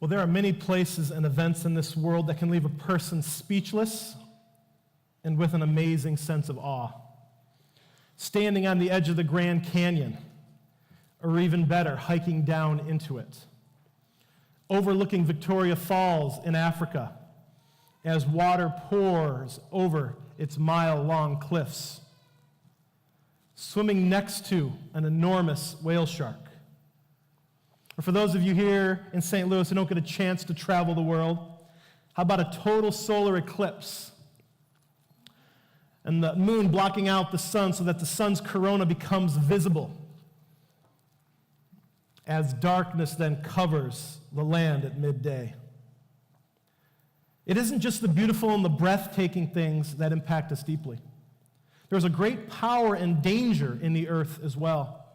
Well, there are many places and events in this world that can leave a person speechless and with an amazing sense of awe. Standing on the edge of the Grand Canyon, or even better, hiking down into it. Overlooking Victoria Falls in Africa as water pours over its mile-long cliffs. Swimming next to an enormous whale shark. Or for those of you here in St. Louis who don't get a chance to travel the world, how about a total solar eclipse? And the moon blocking out the sun so that the sun's corona becomes visible as darkness then covers the land at midday. It isn't just the beautiful and the breathtaking things that impact us deeply. There's a great power and danger in the earth as well.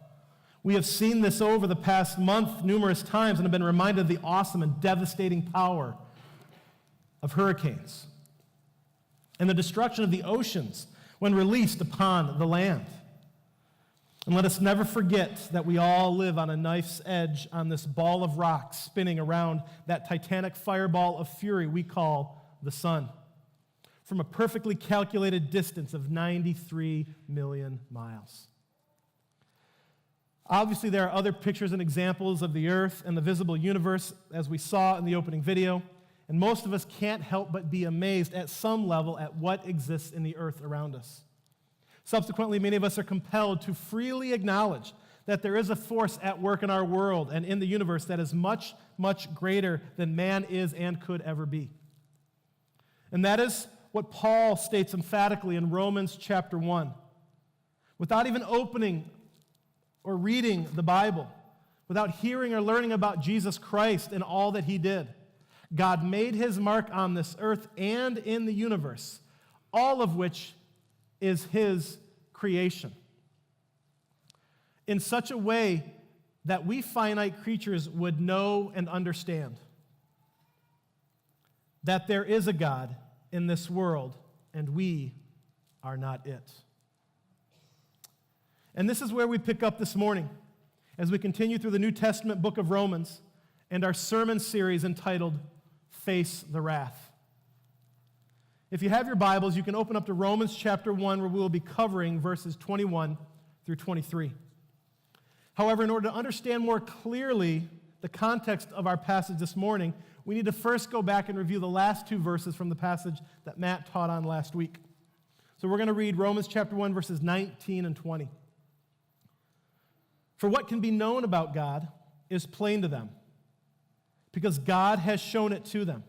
We have seen this over the past month numerous times and have been reminded of the awesome and devastating power of hurricanes and the destruction of the oceans when released upon the land. And let us never forget that we all live on a knife's edge on this ball of rock spinning around that titanic fireball of fury we call the sun, from a perfectly calculated distance of 93 million miles. Obviously, there are other pictures and examples of the earth and the visible universe, as we saw in the opening video, and most of us can't help but be amazed at some level at what exists in the earth around us. Subsequently, many of us are compelled to freely acknowledge that there is a force at work in our world and in the universe that is much, much greater than man is and could ever be. And that is what Paul states emphatically in Romans chapter 1. Without even opening or reading the Bible, without hearing or learning about Jesus Christ and all that he did, God made his mark on this earth and in the universe, all of which is his creation, in such a way that we finite creatures would know and understand that there is a God in this world and we are not it. And this is where we pick up this morning as we continue through the New Testament book of Romans and our sermon series entitled Face the Wrath. If you have your Bibles, you can open up to Romans chapter 1, where we will be covering verses 21 through 23. However, in order to understand more clearly the context of our passage this morning, we need to first go back and review the last two verses from the passage that Matt taught on last week. So we're going to read Romans chapter 1, verses 19 and 20. For what can be known about God is plain to them, because God has shown it to them.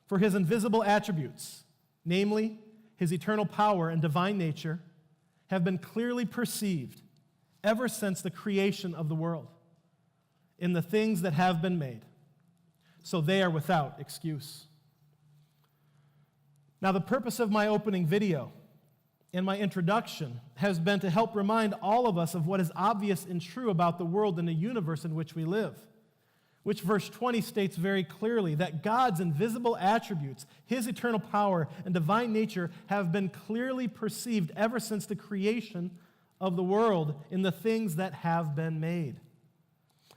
For his invisible attributes, namely his eternal power and divine nature, have been clearly perceived ever since the creation of the world in the things that have been made. So they are without excuse. Now, the purpose of my opening video and my introduction has been to help remind all of us of what is obvious and true about the world and the universe in which we live, which verse 20 states very clearly that God's invisible attributes, his eternal power and divine nature have been clearly perceived ever since the creation of the world in the things that have been made.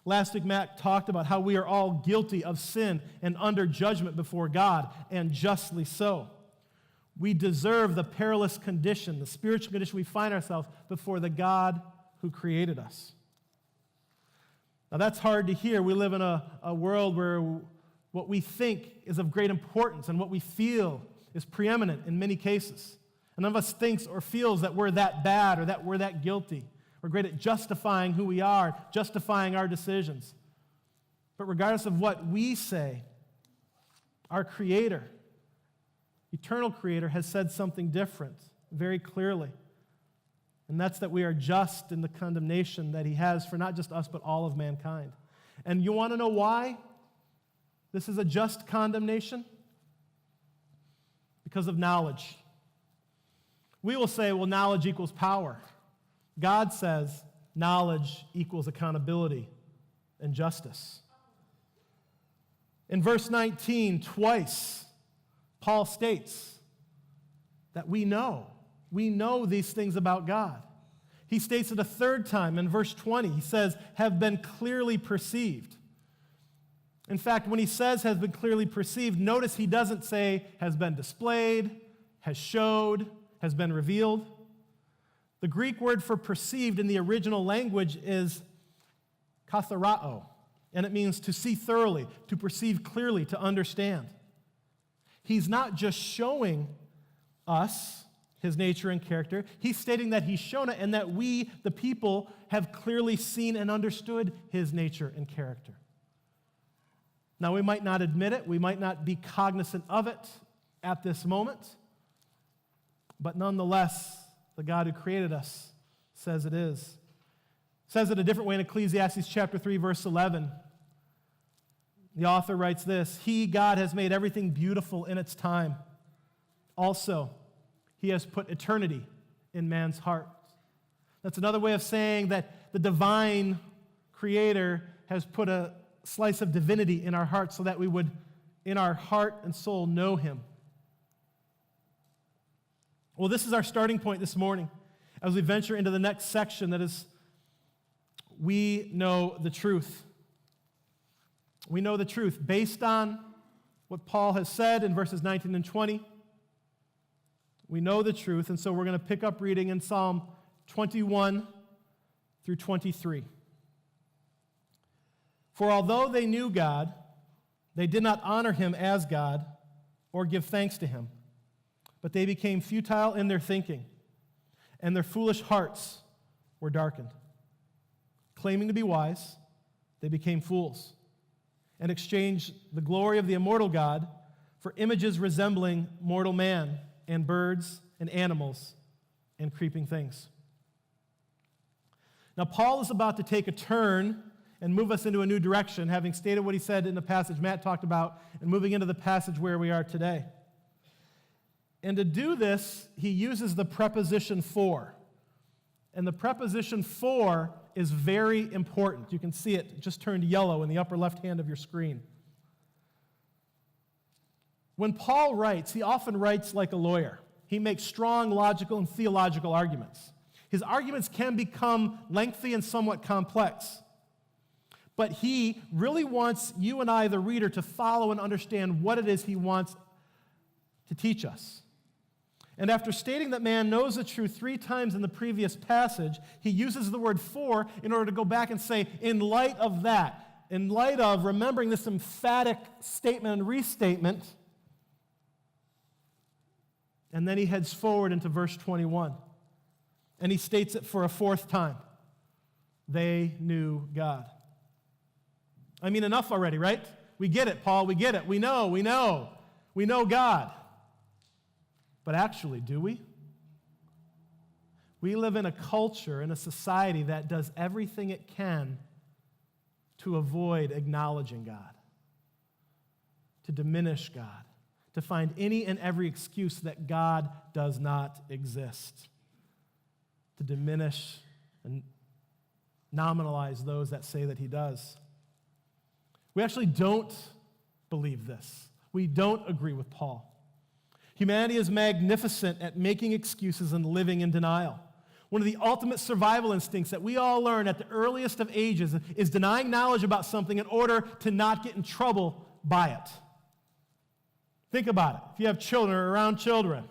Last week, Matt talked about how we are all guilty of sin and under judgment before God, and justly so. We deserve the perilous condition, the spiritual condition we find ourselves before the God who created us. Now, that's hard to hear. We live in a world where what we think is of great importance and what we feel is preeminent in many cases. And none of us thinks or feels that we're that bad or that we're that guilty. We're great at justifying who we are, justifying our decisions. But regardless of what we say, our Creator, eternal Creator, has said something different very clearly. And that's that we are just in the condemnation that he has for not just us, but all of mankind. And you want to know why this is a just condemnation? Because of knowledge. We will say, well, knowledge equals power. God says knowledge equals accountability and justice. In verse 19, twice, Paul states that we know these things about God. He states it a third time in verse 20. He says, have been clearly perceived. In fact, when he says has been clearly perceived, notice he doesn't say has been displayed, has showed, has been revealed. The Greek word for perceived in the original language is katharao, and it means to see thoroughly, to perceive clearly, to understand. He's not just showing us his nature and character. He's stating that he's shown it and that we, the people, have clearly seen and understood his nature and character. Now, we might not admit it. We might not be cognizant of it at this moment. But nonetheless, the God who created us says it is. It says it a different way in Ecclesiastes chapter 3, verse 11. The author writes this: He, God, has made everything beautiful in its time. Also, He has put eternity in man's heart. That's another way of saying that the divine Creator has put a slice of divinity in our heart so that we would, in our heart and soul, know Him. Well, this is our starting point this morning as we venture into the next section, that is, we know the truth. We know the truth based on what Paul has said in verses 19 and 20. We know the truth, and so we're going to pick up reading in Psalm 21 through 23. For although they knew God, they did not honor Him as God or give thanks to Him, but they became futile in their thinking, and their foolish hearts were darkened. Claiming to be wise, they became fools, and exchanged the glory of the immortal God for images resembling mortal man and birds and animals and creeping things. Now, Paul is about to take a turn and move us into a new direction, having stated what he said in the passage Matt talked about, and moving into the passage where we are today. And to do this, he uses the preposition for. And the preposition for is very important. You can see it just turned yellow in the upper left hand of your screen. When Paul writes, he often writes like a lawyer. He makes strong logical and theological arguments. His arguments can become lengthy and somewhat complex. But he really wants you and I, the reader, to follow and understand what it is he wants to teach us. And after stating that man knows the truth 3 times in the previous passage, he uses the word for in order to go back and say, in light of that, in light of remembering this emphatic statement and restatement, and then he heads forward into verse 21. And he states it for a 4th time. They knew God. I mean, enough already, right? We get it, Paul, we get it. We know God. But actually, do we? We live in a culture, in a society that does everything it can to avoid acknowledging God, to diminish God, to find any and every excuse that God does not exist, to diminish and nominalize those that say that He does. We actually don't believe this. We don't agree with Paul. Humanity is magnificent at making excuses and living in denial. One of the ultimate survival instincts that we all learn at the earliest of ages is denying knowledge about something in order to not get in trouble by it. Think about it. If you have children or around children,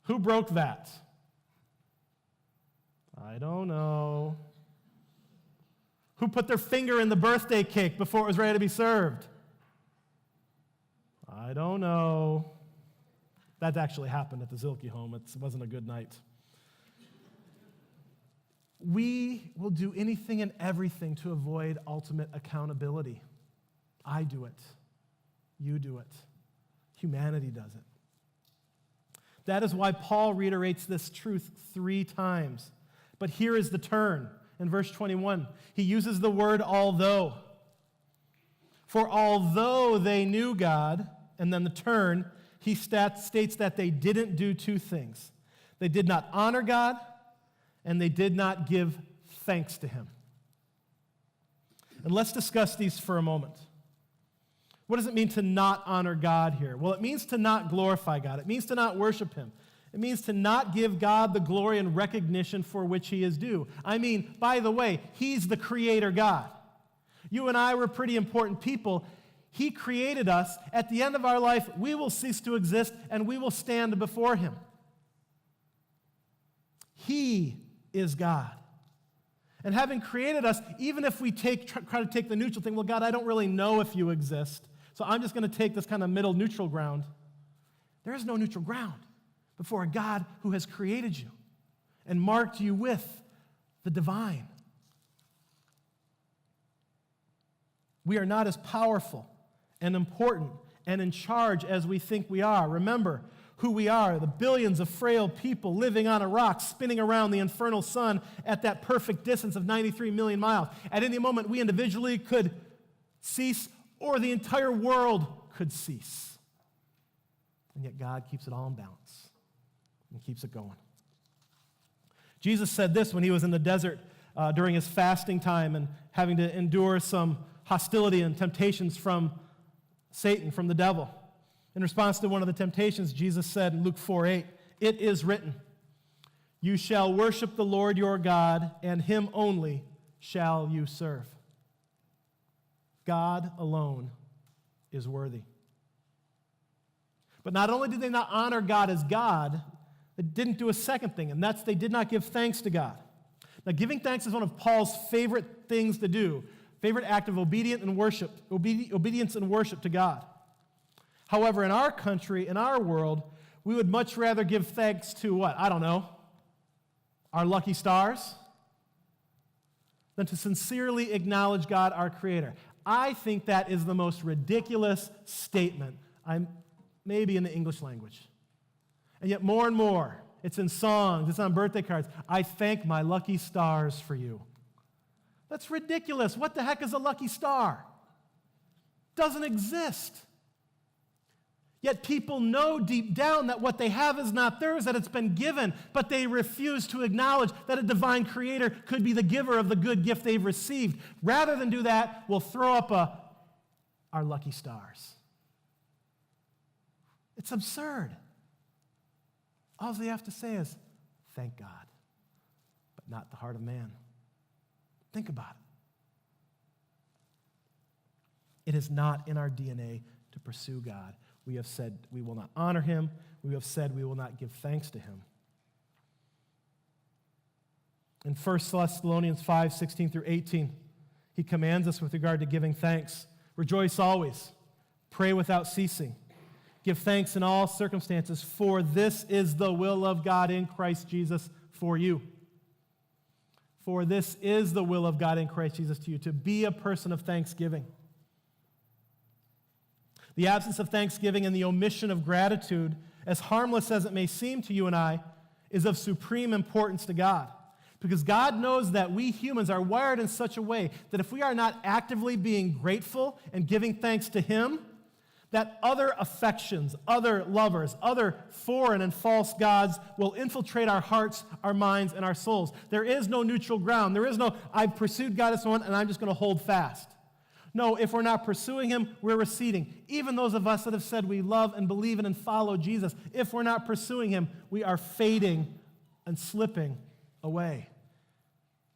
who broke that? I don't know. Who put their finger in the birthday cake before it was ready to be served? I don't know. That actually happened at the Zilke home. It wasn't a good night. We will do anything and everything to avoid ultimate accountability. I do it. You do it. Humanity does it. That is why Paul reiterates this truth 3 times. But here is the turn. In verse 21, he uses the word although. For although they knew God, and then the turn, he states that they didn't do 2 things. They did not honor God, and they did not give thanks to Him. And let's discuss these for a moment. What does it mean to not honor God here? Well, it means to not glorify God. It means to not worship Him. It means to not give God the glory and recognition for which He is due. I mean, by the way, He's the Creator God. You and I were pretty important people. He created us. At the end of our life, we will cease to exist and we will stand before him. He is God. And having created us, even if we try to take the neutral thing, well, God, I don't really know if you exist, so I'm just going to take this kind of middle neutral ground. There is no neutral ground before a God who has created you and marked you with the divine. We are not as powerful and important and in charge as we think we are. Remember who we are, the billions of frail people living on a rock, spinning around the infernal sun at that perfect distance of 93 million miles. At any moment, we individually could cease, or the entire world could cease. And yet God keeps it all in balance and keeps it going. Jesus said this when he was in the desert during his fasting time and having to endure some hostility and temptations from Satan, from the devil. In response to one of the temptations, Jesus said in Luke 4:8, "It is written, you shall worship the Lord your God, and him only shall you serve." God alone is worthy. But not only did they not honor God as God, they didn't do a second thing, and that's they did not give thanks to God. Now, giving thanks is one of Paul's favorite things to do, favorite act of obedience and worship to God. However, in our country, in our world, we would much rather give thanks to what? I don't know, our lucky stars, than to sincerely acknowledge God, our Creator. I think that is the most ridiculous statement, maybe in the English language. And yet more and more, it's in songs, it's on birthday cards. I thank my lucky stars for you. That's ridiculous. What the heck is a lucky star? Doesn't exist. Yet people know deep down that what they have is not theirs, that it's been given, but they refuse to acknowledge that a divine creator could be the giver of the good gift they've received. Rather than do that, we'll throw up our lucky stars. It's absurd. All they have to say is, thank God, but not the heart of man. Think about it. It is not in our DNA to pursue God. We have said we will not honor him. We have said we will not give thanks to him. In 1 Thessalonians 5:16-18, he commands us with regard to giving thanks. Rejoice always. Pray without ceasing. Give thanks in all circumstances, for this is the will of God in Christ Jesus for you. For this is the will of God in Christ Jesus to you, to be a person of thanksgiving. The absence of thanksgiving and the omission of gratitude, as harmless as it may seem to you and I, is of supreme importance to God. Because God knows that we humans are wired in such a way that if we are not actively being grateful and giving thanks to him, that other affections, other lovers, other foreign and false gods will infiltrate our hearts, our minds, and our souls. There is no neutral ground. There is no, I've pursued God as one, and I'm just going to hold fast. No, if we're not pursuing him, we're receding. Even those of us that have said we love and believe in and follow Jesus, if we're not pursuing him, we are fading and slipping away.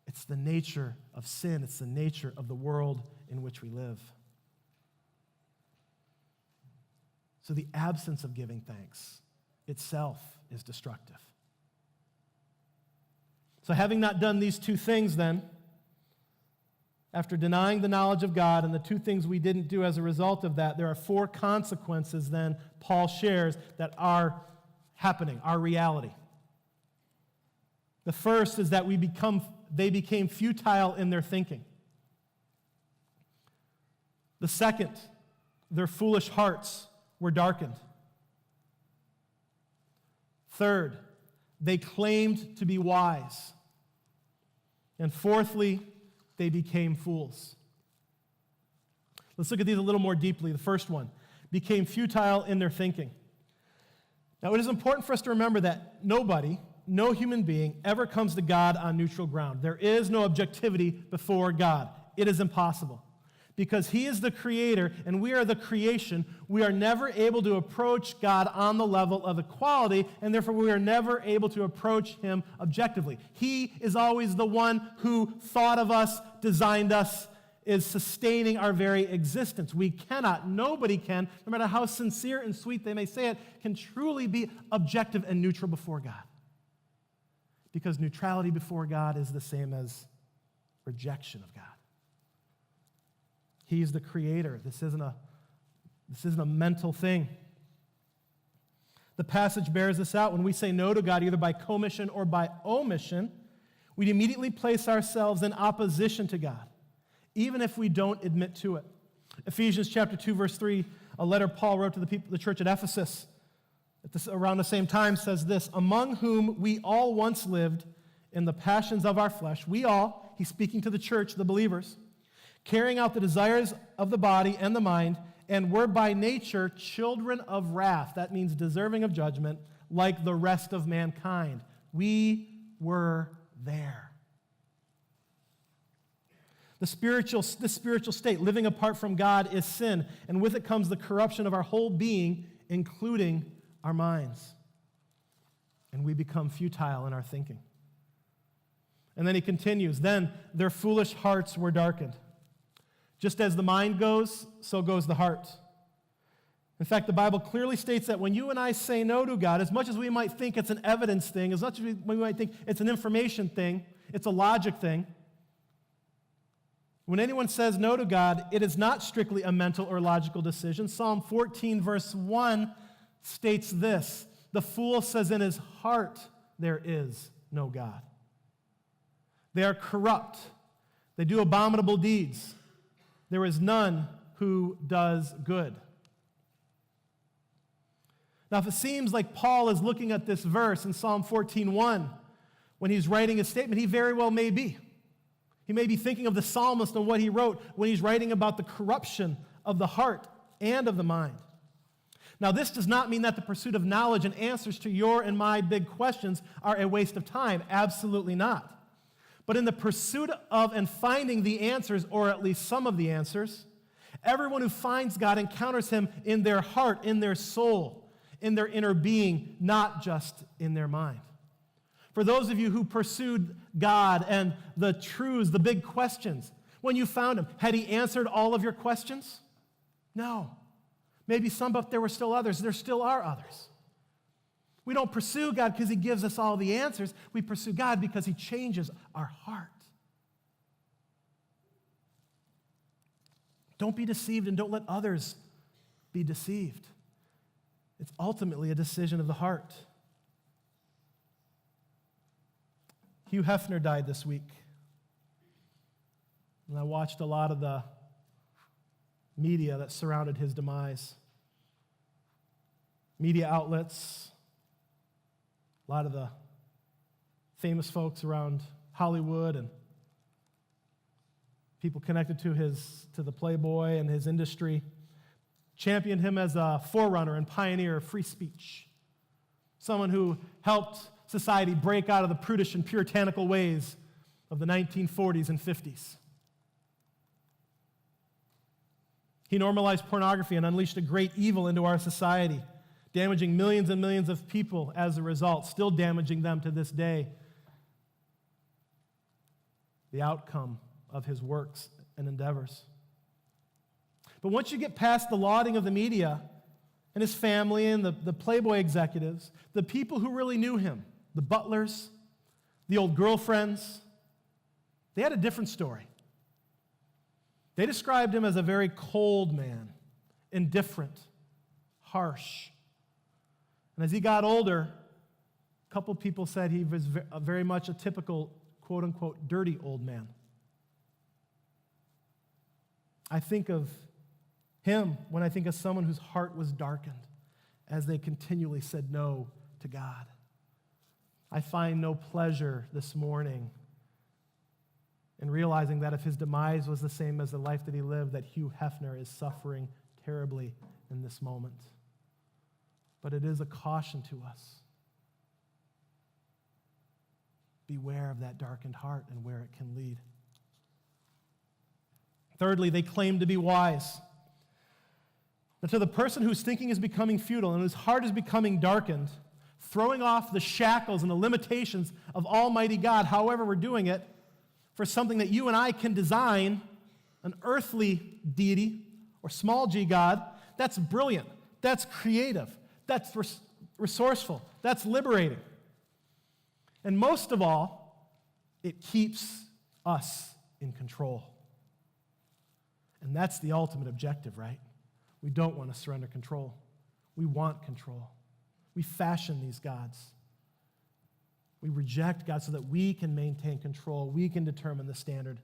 It's the nature of sin. It's the nature of the world in which we live. So the absence of giving thanks itself is destructive. So having not done these two things then, after denying the knowledge of God and the two things we didn't do as a result of that, there are four consequences then Paul shares that are happening, are reality. The first is that they became futile in their thinking. The second, their foolish hearts were darkened. Third, they claimed to be wise. And fourthly, they became fools. Let's look at these a little more deeply. The first one, became futile in their thinking. Now, it is important for us to remember that nobody, no human being, ever comes to God on neutral ground. There is no objectivity before God. It is impossible. Because he is the creator and we are the creation, we are never able to approach God on the level of equality, and therefore we are never able to approach him objectively. He is always the one who thought of us, designed us, is sustaining our very existence. We cannot, nobody can, no matter how sincere and sweet they may say it, can truly be objective and neutral before God. Because neutrality before God is the same as rejection of God. He's the creator. This isn't a mental thing. The passage bears this out. When we say no to God, either by commission or by omission, we immediately place ourselves in opposition to God, even if we don't admit to it. Ephesians chapter 2, verse 3, a letter Paul wrote to the church at Ephesus around the same time says this, among whom we all once lived in the passions of our flesh. We all, he's speaking to the church, the believers, carrying out the desires of the body and the mind, and were by nature children of wrath. That means deserving of judgment, like the rest of mankind. We were there. This spiritual state, living apart from God, is sin, and with it comes the corruption of our whole being, including our minds. And we become futile in our thinking. And then he continues, then their foolish hearts were darkened. Just as the mind goes, so goes the heart. In fact, the Bible clearly states that when you and I say no to God, as much as we might think it's an evidence thing, as much as we might think it's an information thing, it's a logic thing, when anyone says no to God, it is not strictly a mental or logical decision. Psalm 14, verse 1 states this, the fool says in his heart, there is no God. They are corrupt. They do abominable deeds. There is none who does good. Now, if it seems like Paul is looking at this verse in Psalm 14:1 when he's writing his statement, he very well may be. He may be thinking of the psalmist and what he wrote when he's writing about the corruption of the heart and of the mind. Now, this does not mean that the pursuit of knowledge and answers to your and my big questions are a waste of time. Absolutely not. But in the pursuit of and finding the answers, or at least some of the answers, everyone who finds God encounters him in their heart, in their soul, in their inner being, not just in their mind. For those of you who pursued God and the truths, the big questions, when you found him, had he answered all of your questions? No. Maybe some, but there were still others. There still are others. We don't pursue God because he gives us all the answers. We pursue God because he changes our heart. Don't be deceived and don't let others be deceived. It's ultimately a decision of the heart. Hugh Hefner died this week. And I watched a lot of the media that surrounded his demise. Media outlets, a lot of the famous folks around Hollywood and people connected to the Playboy and his industry championed him as a forerunner and pioneer of free speech, someone who helped society break out of the prudish and puritanical ways of the 1940s and 50s. He normalized pornography and unleashed a great evil into our society, damaging millions and millions of people as a result, still damaging them to this day. The outcome of his works and endeavors. But once you get past the lauding of the media and his family and the Playboy executives, the people who really knew him, the butlers, the old girlfriends, they had a different story. They described him as a very cold man, indifferent, harsh. And as he got older, a couple people said he was very much a typical, quote-unquote, dirty old man. I think of him when I think of someone whose heart was darkened as they continually said no to God. I find no pleasure this morning in realizing that if his demise was the same as the life that he lived, that Hugh Hefner is suffering terribly in this moment. But it is a caution to us. Beware of that darkened heart and where it can lead. Thirdly, they claim to be wise. But to the person whose thinking is becoming futile and whose heart is becoming darkened, throwing off the shackles and the limitations of Almighty God, however we're doing it, for something that you and I can design an earthly deity or small g God, that's brilliant, that's creative, that's resourceful, that's liberating. And most of all, it keeps us in control. And that's the ultimate objective, right? We don't want to surrender control. We want control. We fashion these gods. We reject God so that we can maintain control. We can determine the standard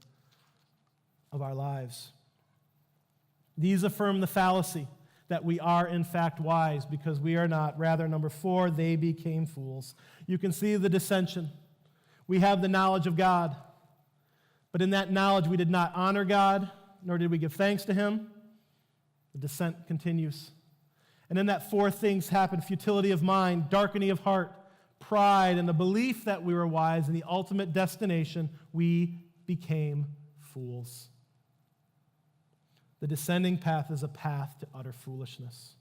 of our lives. These affirm the fallacy that we are in fact wise because we are not. Rather, number 4, they became fools. You can see the dissension. We have the knowledge of God, but in that knowledge we did not honor God, nor did we give thanks to him. The dissent continues. And in that 4 things happen: futility of mind, darkening of heart, pride, and the belief that we were wise. In the ultimate destination, we became fools. The descending path is a path to utter foolishness.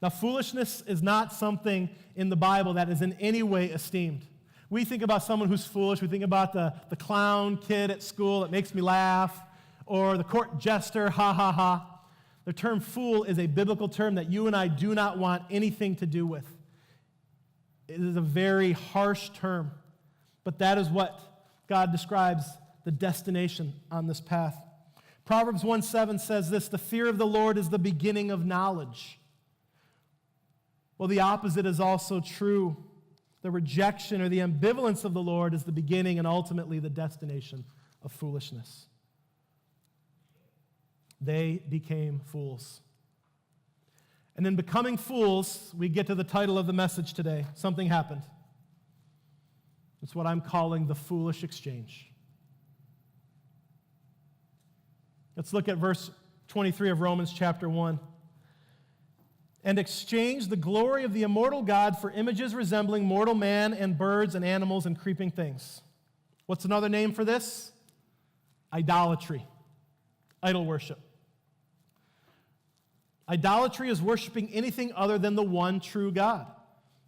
Now, foolishness is not something in the Bible that is in any way esteemed. We think about someone who's foolish. We think about the clown kid at school that makes me laugh, or the court jester, ha, ha, ha. The term fool is a biblical term that you and I do not want anything to do with. It is a very harsh term, but that is what God describes the destination on this path. Proverbs 1:7 says this: the fear of the Lord is the beginning of knowledge. Well, the opposite is also true. The rejection or the ambivalence of the Lord is the beginning and ultimately the destination of foolishness. They became fools. And in becoming fools, we get to the title of the message today. Something happened. It's what I'm calling the foolish exchange. Let's look at verse 23 of Romans chapter 1. And exchanged the glory of the immortal God for images resembling mortal man and birds and animals and creeping things. What's another name for this? Idolatry. Idol worship. Idolatry is worshiping anything other than the one true God.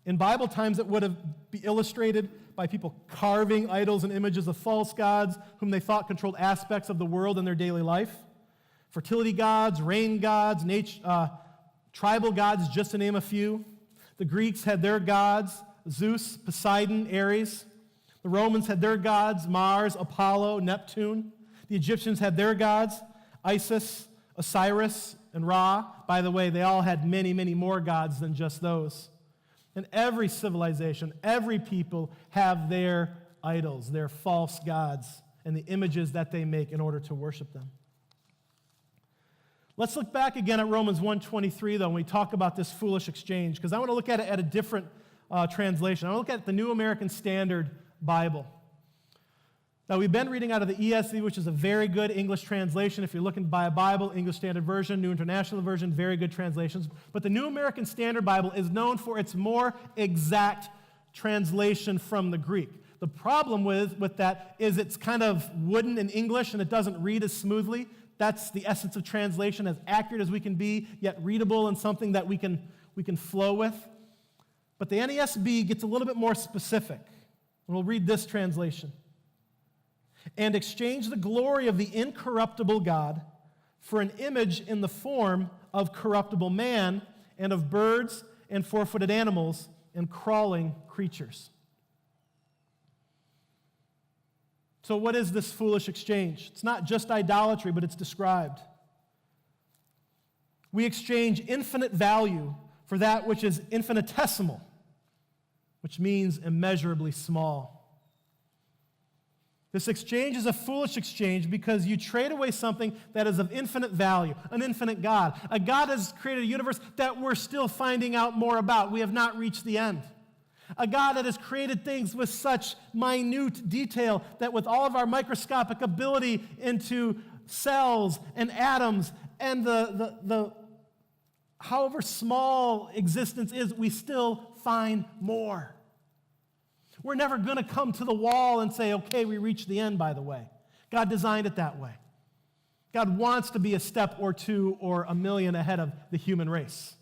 In Bible times, it would have been illustrated by people carving idols and images of false gods whom they thought controlled aspects of the world in their daily life. Fertility gods, rain gods, tribal gods, just to name a few. The Greeks had their gods, Zeus, Poseidon, Ares. The Romans had their gods, Mars, Apollo, Neptune. The Egyptians had their gods, Isis, Osiris, and Ra. By the way, they all had many, many more gods than just those. And every civilization, every people have their idols, their false gods, and the images that they make in order to worship them. Let's look back again at Romans 1:23, though, when we talk about this foolish exchange, because I want to look at it at a different translation. I want to look at the New American Standard Bible. Now, we've been reading out of the ESV, which is a very good English translation. If you're looking to buy a Bible, English Standard Version, New International Version, very good translations. But the New American Standard Bible is known for its more exact translation from the Greek. The problem with that is it's kind of wooden in English and it doesn't read as smoothly. That's the essence of translation, as accurate as we can be, yet readable and something that we can flow with. But the NASB gets a little bit more specific. And we'll read this translation. And exchange the glory of the incorruptible God for an image in the form of corruptible man and of birds and four-footed animals and crawling creatures. So what is this foolish exchange? It's not just idolatry, but it's described. We exchange infinite value for that which is infinitesimal, which means immeasurably small. This exchange is a foolish exchange because you trade away something that is of infinite value, an infinite God. A God has created a universe that we're still finding out more about. We have not reached the end. A God that has created things with such minute detail that with all of our microscopic ability into cells and atoms and the however small existence is, we still find more. We're never going to come to the wall and say, okay, we reached the end, by the way. God designed it that way. God wants to be a step or two or a million ahead of the human race,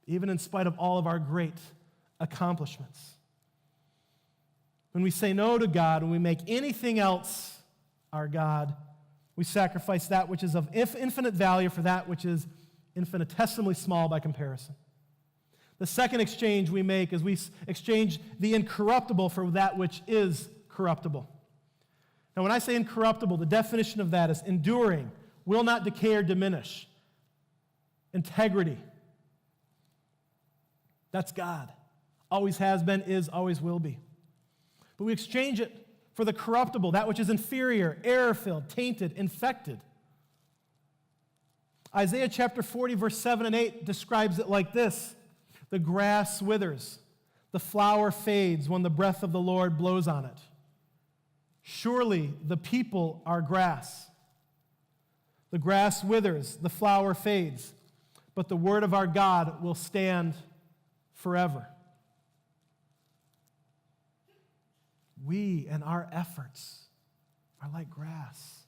even in spite of all of our great accomplishments. When we say no to God, when we make anything else our God, We sacrifice that which is of infinite value for that which is infinitesimally small by comparison. The second exchange we make is we exchange the incorruptible for that which is corruptible. Now, when I say incorruptible, the definition of that is enduring, will not decay or diminish, integrity. That's God. Always has been, is, always will be. But we exchange it for the corruptible, that which is inferior, error-filled, tainted, infected. Isaiah chapter 40, verse 7 and 8 describes it like this: the grass withers, the flower fades when the breath of the Lord blows on it. Surely the people are grass. The grass withers, the flower fades, but the word of our God will stand forever. We and our efforts are like grass.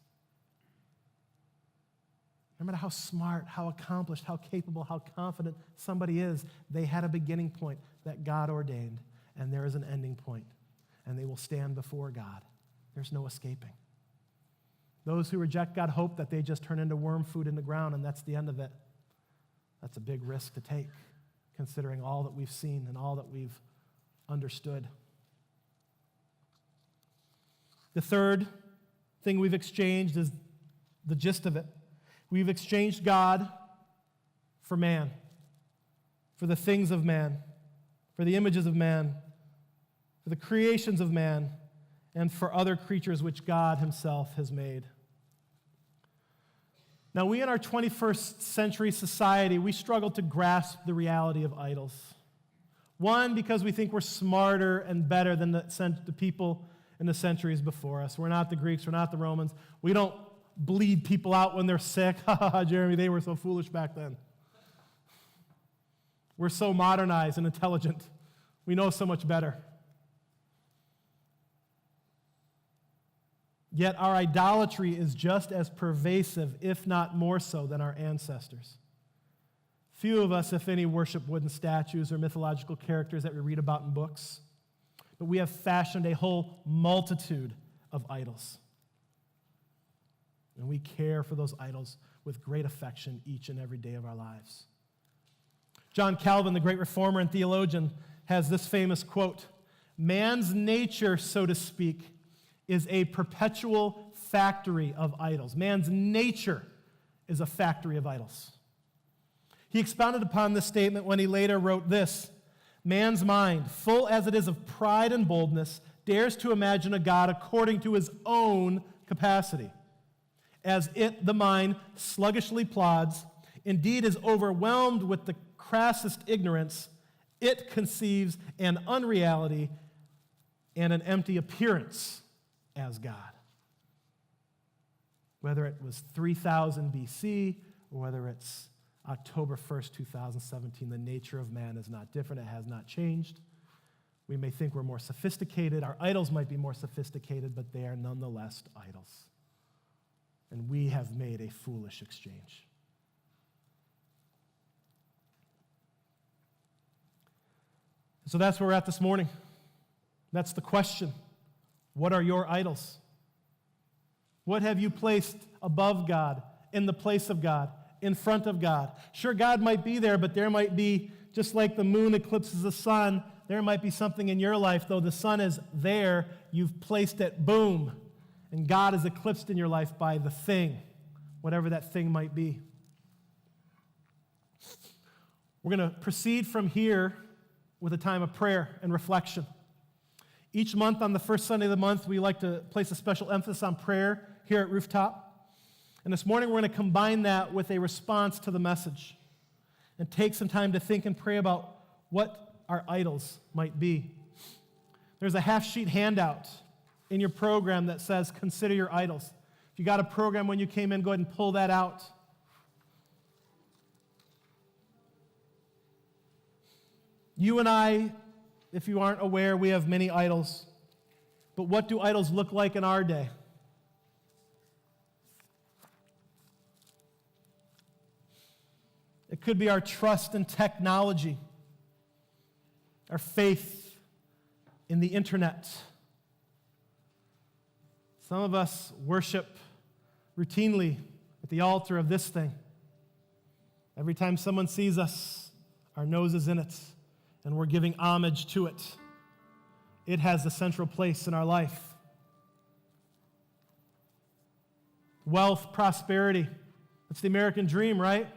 No matter how smart, how accomplished, how capable, how confident somebody is, they had a beginning point that God ordained, and there is an ending point, and they will stand before God. There's no escaping. Those who reject God hope that they just turn into worm food in the ground, and that's the end of it. That's a big risk to take, considering all that we've seen and all that we've understood. The third thing we've exchanged is the gist of it. We've exchanged God for man, for the things of man, for the images of man, for the creations of man, and for other creatures which God himself has made. Now, we in our 21st century society, we struggle to grasp the reality of idols. One, because we think we're smarter and better than the people in the centuries before us. We're not the Greeks, we're not the Romans. We don't bleed people out when they're sick. Ha ha ha, Jeremy, they were so foolish back then. We're so modernized and intelligent. We know so much better. Yet our idolatry is just as pervasive, if not more so, than our ancestors. Few of us, if any, worship wooden statues or mythological characters that we read about in books. But we have fashioned a whole multitude of idols. And we care for those idols with great affection each and every day of our lives. John Calvin, the great reformer and theologian, has this famous quote: "Man's nature, so to speak, is a perpetual factory of idols." Man's nature is a factory of idols. He expounded upon this statement when he later wrote this: "Man's mind, full as it is of pride and boldness, dares to imagine a God according to his own capacity. As it, the mind, sluggishly plods, indeed is overwhelmed with the crassest ignorance, it conceives an unreality and an empty appearance as God." Whether it was 3000 BC or whether it's October 1st, 2017, the nature of man is not different. It has not changed. We may think we're more sophisticated. Our idols might be more sophisticated, but they are nonetheless idols. And we have made a foolish exchange. So that's where we're at this morning. That's the question. What are your idols? What have you placed above God, in the place of God, in front of God? Sure, God might be there, but there might be, just like the moon eclipses the sun, there might be something in your life, though the sun is there, you've placed it, boom, and God is eclipsed in your life by the thing, whatever that thing might be. We're going to proceed from here with a time of prayer and reflection. Each month on the first Sunday of the month, we like to place a special emphasis on prayer here at Rooftop. And this morning, we're going to combine that with a response to the message and take some time to think and pray about what our idols might be. There's a half-sheet handout in your program that says, "Consider your idols." If you got a program when you came in, go ahead and pull that out. You and I, if you aren't aware, we have many idols. But what do idols look like in our day? It could be our trust in technology, our faith in the internet. Some of us worship routinely at the altar of this thing. Every time someone sees us, our nose is in it, and we're giving homage to it. It has the central place in our life. Wealth, prosperity. It's the American dream, right?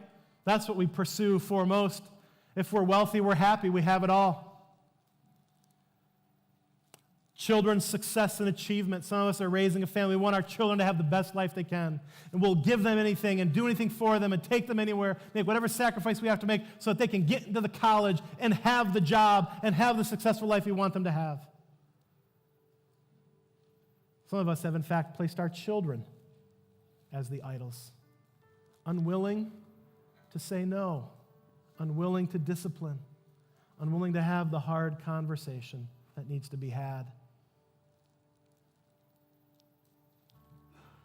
That's what we pursue foremost. If we're wealthy, we're happy, we have it all. Children's success and achievement. Some of us are raising a family. We want our children to have the best life they can. And we'll give them anything and do anything for them and take them anywhere, make whatever sacrifice we have to make so that they can get into the college and have the job and have the successful life we want them to have. Some of us have, in fact, placed our children as the idols. Unwilling to say no. Unwilling to discipline. Unwilling to have the hard conversation that needs to be had.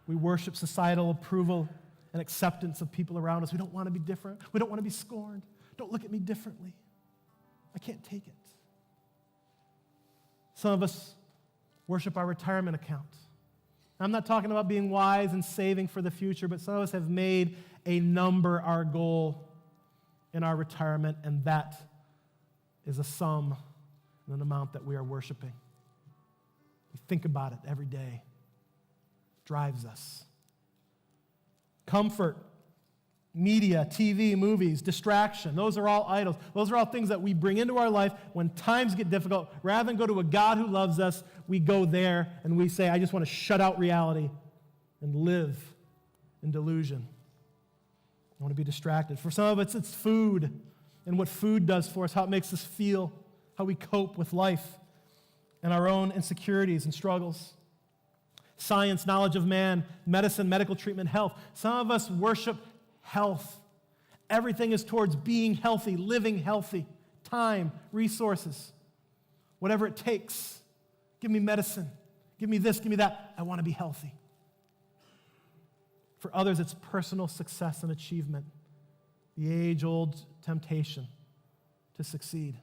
We worship societal approval and acceptance of people around us. We don't want to be different. We don't want to be scorned. Don't look at me differently. I can't take it. Some of us worship our retirement account. I'm not talking about being wise and saving for the future, but some of us have made a number our goal in our retirement, and that is a sum and an amount that we are worshiping. We think about it every day. Drives us. Comfort, media, TV, movies, distraction, those are all idols. Those are all things that we bring into our life when times get difficult. Rather than go to a God who loves us, we go there and we say, I just want to shut out reality and live in delusion. I want to be distracted. For some of us, it's food and what food does for us, how it makes us feel, how we cope with life and our own insecurities and struggles. Science, knowledge of man, medicine, medical treatment, health. Some of us worship health. Everything is towards being healthy, living healthy. Time, resources, whatever it takes. Give me medicine. Give me this, give me that. I want to be healthy. For others, it's personal success and achievement. The age-old temptation to succeed.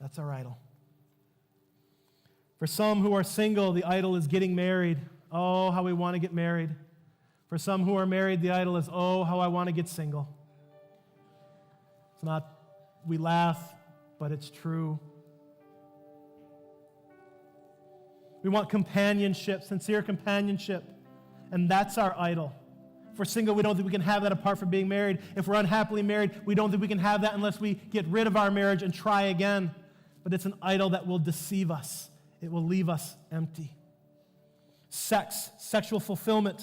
That's our idol. For some who are single, the idol is getting married. Oh, how we want to get married. For some who are married, the idol is, oh, how I want to get single. It's not, we laugh, but it's true. We want companionship, sincere companionship, and that's our idol. If we're single, we don't think we can have that apart from being married. If we're unhappily married, we don't think we can have that unless we get rid of our marriage and try again. But it's an idol that will deceive us. It will leave us empty. Sex, sexual fulfillment,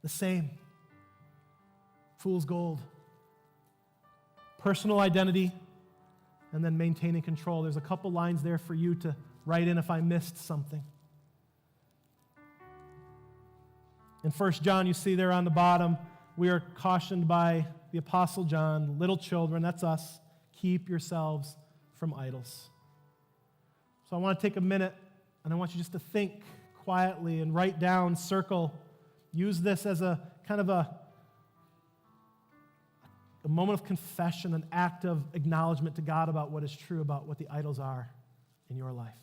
the same. Fool's gold. Personal identity, and then maintaining control. There's a couple lines there for you to write in if I missed something. In 1 John, you see there on the bottom, we are cautioned by the Apostle John, little children, that's us, keep yourselves from idols. So I want to take a minute, and I want you just to think quietly and write down, circle, use this as a kind of a moment of confession, an act of acknowledgement to God about what is true, about what the idols are in your life.